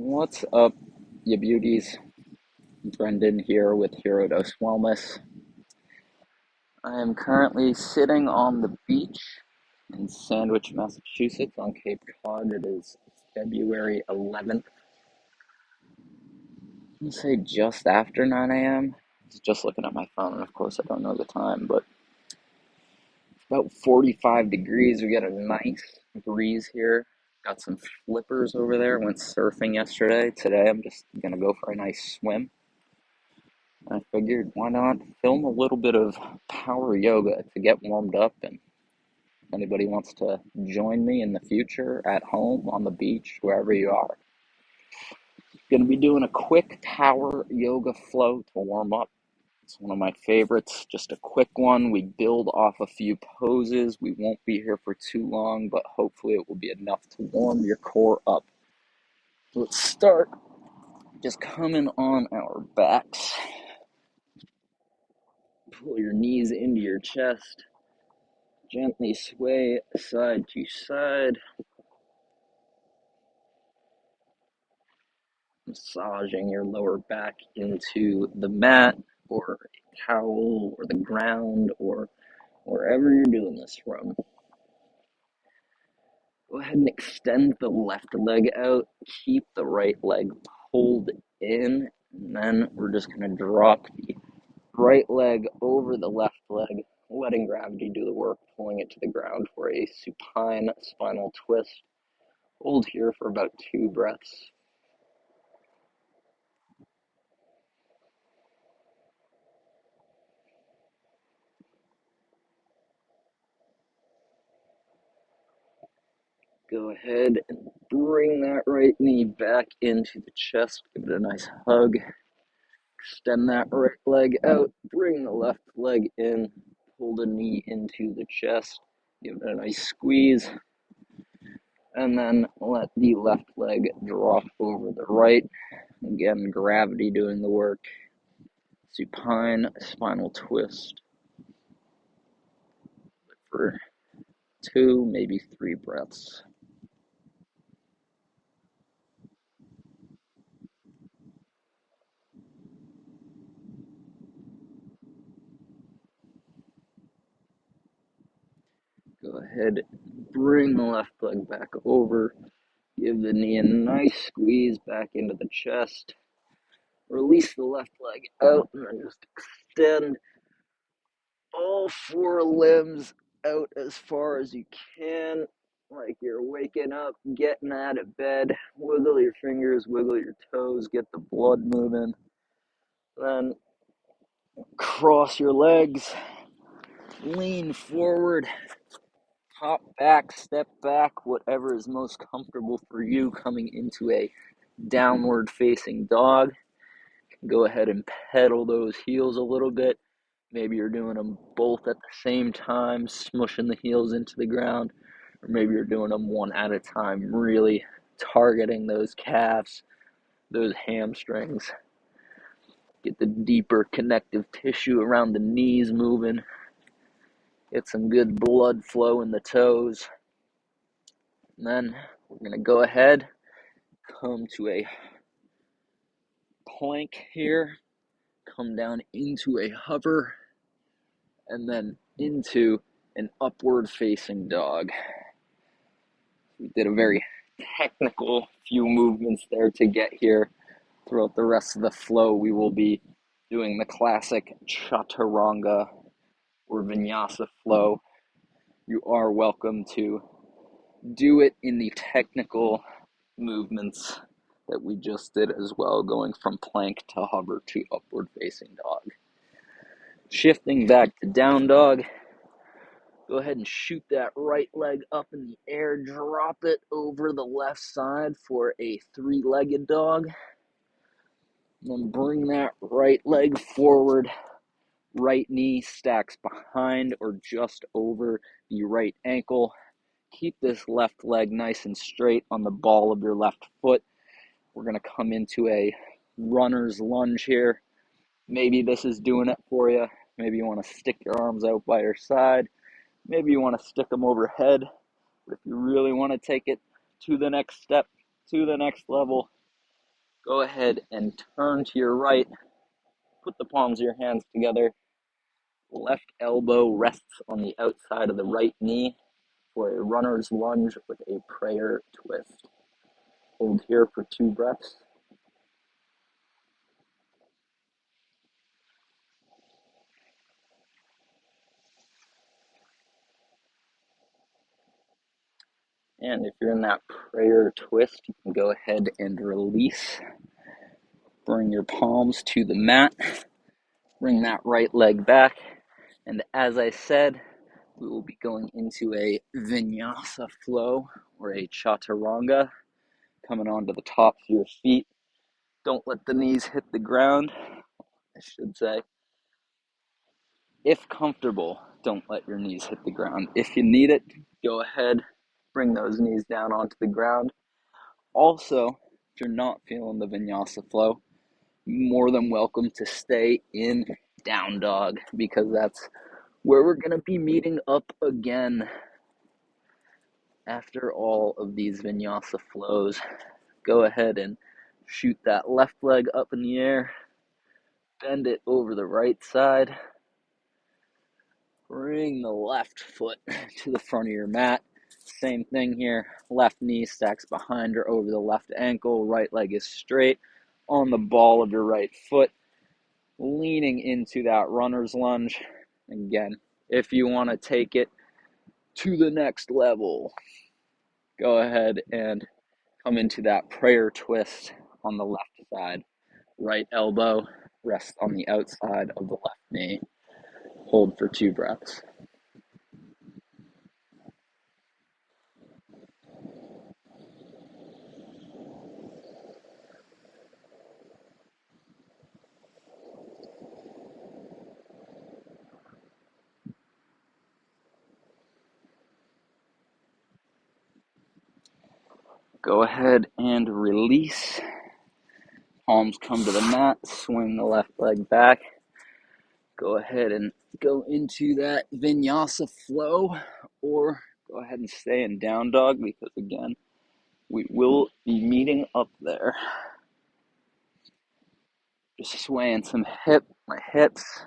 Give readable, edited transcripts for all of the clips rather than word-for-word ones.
What's up, you beauties? Brendan here with Hero Dose Wellness. I am currently sitting on the beach in Sandwich, Massachusetts on Cape Cod. It is February 11th. I'm say just after 9 a.m. I was just looking at my phone, and of course I don't know the time, but it's about 45 degrees. We got a nice breeze here. Got some flippers over there. Went surfing yesterday. Today I'm just gonna go for a nice swim. I figured why not film a little bit of power yoga to get warmed up, and if anybody wants to join me in the future at home, on the beach, wherever you are. Going to be doing a quick power yoga flow to warm up. It's one of my favorites, just a quick one. We build off a few poses. We won't be here for too long, but hopefully it will be enough to warm your core up. So let's start just coming on our backs. Pull your knees into your chest. Gently sway side to side, massaging your lower back into the mat or a towel or the ground or wherever you're doing this from. Go ahead and extend the left leg out. Keep the right leg pulled in, and then we're just going to drop the right leg over the left leg, letting gravity do the work, pulling it to the ground for a supine spinal twist. Hold here for about 2 breaths. Go ahead and bring that right knee back into the chest. Give it a nice hug. Extend that right leg out. Bring the left leg in. Pull the knee into the chest. Give it a nice squeeze. And then let the left leg drop over the right. Again, gravity doing the work. Supine spinal twist for 2, maybe 3 breaths. Go ahead, bring the left leg back over. Give the knee a nice squeeze back into the chest. Release the left leg out and then just extend all 4 limbs out as far as you can, like you're waking up, getting out of bed. Wiggle your fingers, wiggle your toes, get the blood moving. Then cross your legs, lean forward, hop back, step back, whatever is most comfortable for you coming into a downward facing dog. Go ahead and pedal those heels a little bit. Maybe you're doing them both at the same time, smushing the heels into the ground, or maybe you're doing them one at a time, really targeting those calves, those hamstrings. Get the deeper connective tissue around the knees moving. Get some good blood flow in the toes. And then we're going to go ahead, come to a plank here, come down into a hover, and then into an upward facing dog. We did a very technical few movements there to get here. Throughout the rest of the flow, we will be doing the classic chaturanga or vinyasa flow. You are welcome to do it in the technical movements that we just did as well, going from plank to hover to upward facing dog. Shifting back to down dog. Go ahead and shoot that right leg up in the air. Drop it over the left side for a 3-legged dog. And then bring that right leg forward. Right knee stacks behind or just over the right ankle. Keep this left leg nice and straight on the ball of your left foot. We're going to come into a runner's lunge here. Maybe this is doing it for you. Maybe you want to stick your arms out by your side. Maybe you want to stick them overhead. But if you really want to take it to the next step, to the next level, Go ahead and turn to your right. Put the palms of your hands together. Left elbow rests on the outside of the right knee for a runner's lunge with a prayer twist. Hold here for 2 breaths. And if you're in that prayer twist, you can go ahead and release. Bring your palms to the mat. Bring that right leg back. And as I said, we will be going into a vinyasa flow or a chaturanga, coming onto the tops of your feet. Don't let the knees hit the ground, I should say. If comfortable, don't let your knees hit the ground. If you need it, go ahead, bring those knees down onto the ground. Also, if you're not feeling the vinyasa flow, more than welcome to stay in down dog, because that's where we're going to be meeting up again after all of these vinyasa flows. Go ahead and shoot that left leg up in the air, bend it over the right side, bring the left foot to the front of your mat. Same thing here, left knee stacks behind or over the left ankle, right leg is straight on the ball of your right foot, leaning into that runner's lunge. Again, if you want to take it to the next level, go ahead and come into that prayer twist on the left side. Right elbow rests on the outside of the left knee. Hold for 2 breaths. Go ahead and release. Palms come to the mat. Swing the left leg back. Go ahead and go into that vinyasa flow, or go ahead and stay in down dog, because again, we will be meeting up there. Just swaying my hips,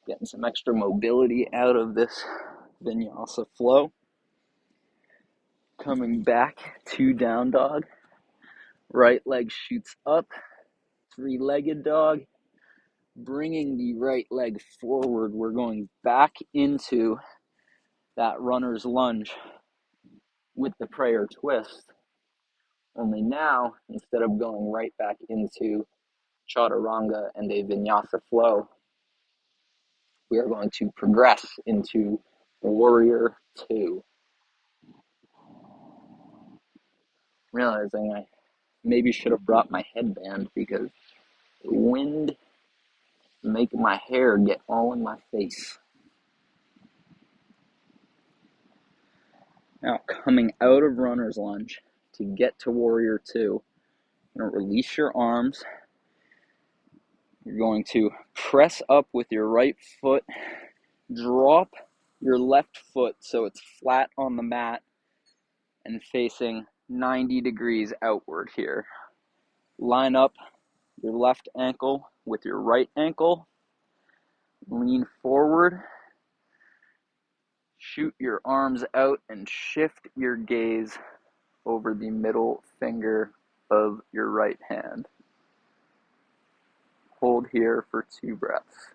getting some extra mobility out of this vinyasa flow. Coming back to down dog. Right leg shoots up, 3-legged dog. Bringing the right leg forward, we're going back into that runner's lunge with the prayer twist. Only now, instead of going right back into chaturanga and a vinyasa flow, we are going to progress into warrior 2. Realizing I maybe should have brought my headband, because the wind make my hair get all in my face. Now, coming out of runner's lunge to get to warrior 2, you're going to release your arms. You're going to press up with your right foot, drop your left foot so it's flat on the mat and facing 90 degrees outward here. Line up your left ankle with your right ankle. Lean forward. Shoot your arms out and shift your gaze over the middle finger of your right hand. Hold here for 2 breaths.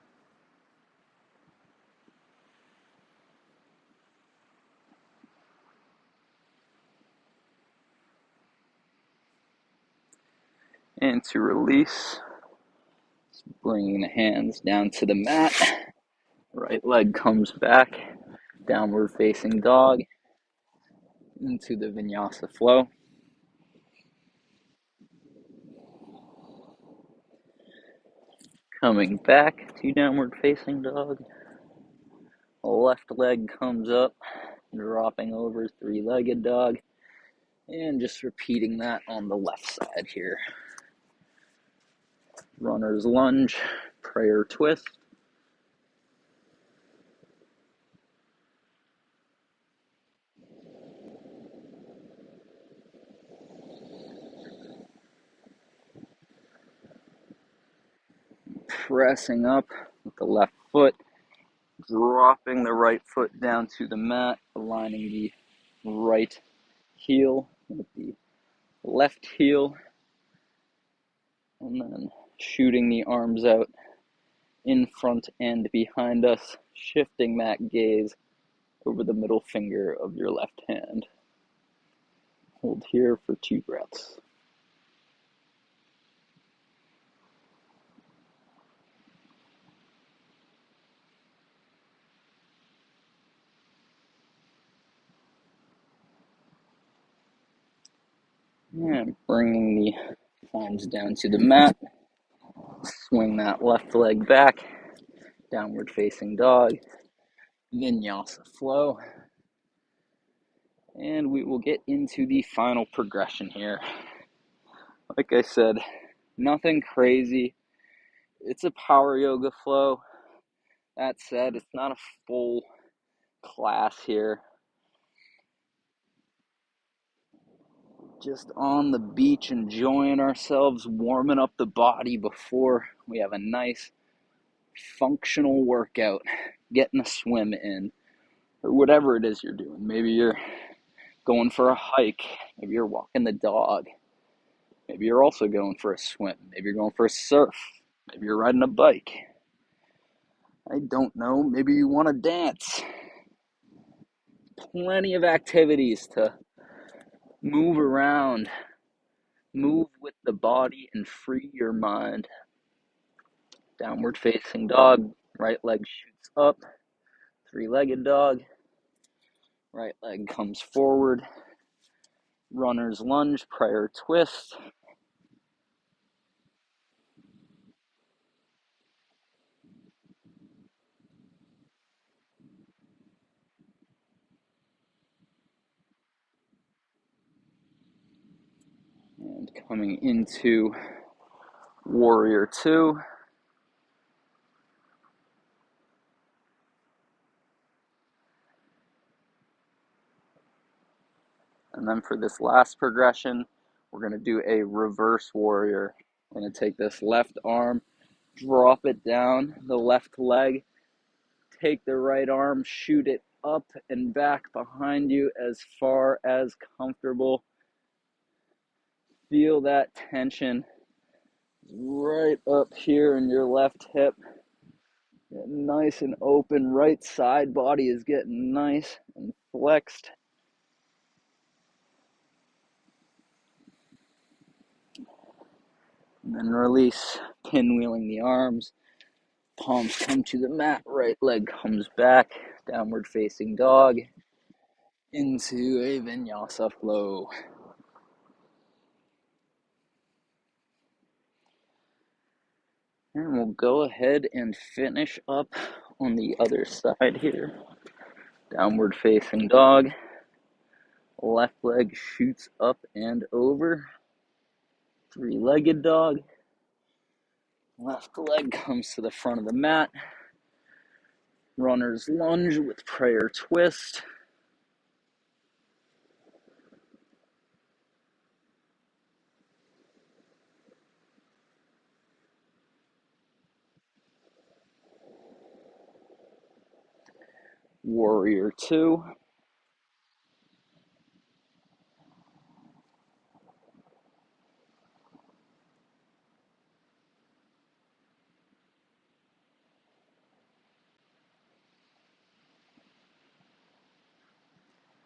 And to release, bringing the hands down to the mat. Right leg comes back, downward facing dog, into the vinyasa flow. Coming back to downward facing dog. Left leg comes up, dropping over 3-legged dog, and just repeating that on the left side here. Runner's lunge, prayer twist. pressing up with the left foot, dropping the right foot down to the mat, aligning the right heel with the left heel, and then shooting the arms out in front and behind us, shifting that gaze over the middle finger of your left hand. Hold here for 2 breaths. And bringing the palms down to the mat. Swing that left leg back. Downward facing dog. Vinyasa flow. And we will get into the final progression here. Like I said, nothing crazy. It's a power yoga flow. That said, it's not a full class here. Just on the beach, enjoying ourselves, warming up the body before we have a nice functional workout, getting a swim in, or whatever it is you're doing. Maybe you're going for a hike, maybe you're walking the dog, maybe you're also going for a swim, maybe you're going for a surf, maybe you're riding a bike. I don't know, maybe you want to dance. Plenty of activities to move around, move with the body, and free your mind. Downward facing dog, right leg shoots up, 3-legged dog, right leg comes forward, runner's lunge, prayer twist. And coming into warrior 2. And then for this last progression, we're going to do a reverse warrior. I'm going to take this left arm, drop it down the left leg, take the right arm, shoot it up and back behind you as far as comfortable. Feel that tension right up here in your left hip. Getting nice and open. Right side body is getting nice and flexed. And then release, pinwheeling the arms. Palms come to the mat. Right leg comes back. Downward facing dog. Into a vinyasa flow. And we'll go ahead and finish up on the other side here. Downward facing dog. Left leg shoots up and over. 3-legged dog. Left leg comes to the front of the mat. Runner's lunge with prayer twist. Warrior 2.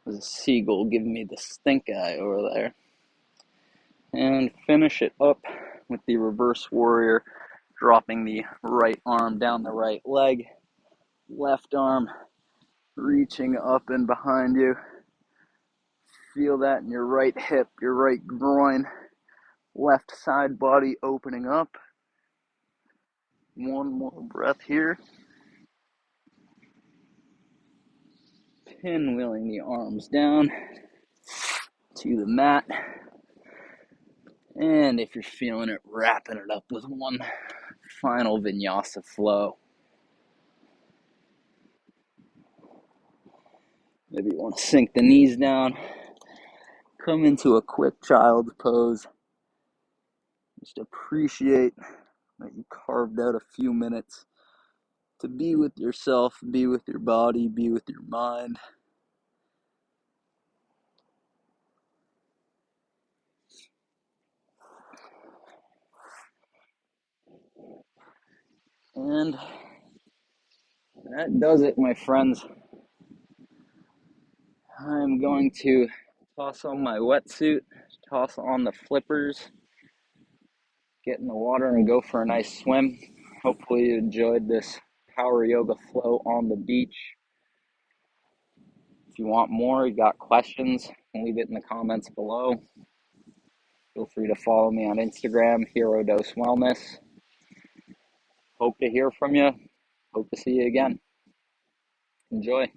There's a seagull giving me the stink eye over there. And finish it up with the reverse warrior, dropping the right arm down the right leg. Left arm reaching up and behind you. Feel that in your right hip, your right groin. Left side body opening up. One more breath here. Pinwheeling the arms down to the mat. And if you're feeling it, wrapping it up with one final vinyasa flow. Maybe you want to sink the knees down. Come into a quick child's pose. Just appreciate that you carved out a few minutes to be with yourself, be with your body, be with your mind. And that does it, my friends. I'm going to toss on my wetsuit, toss on the flippers, get in the water and go for a nice swim. Hopefully you enjoyed this power yoga flow on the beach. If you want more, you got questions, leave it in the comments below. Feel free to follow me on Instagram, Hero Dose Wellness. Hope to hear from you. Hope to see you again. Enjoy.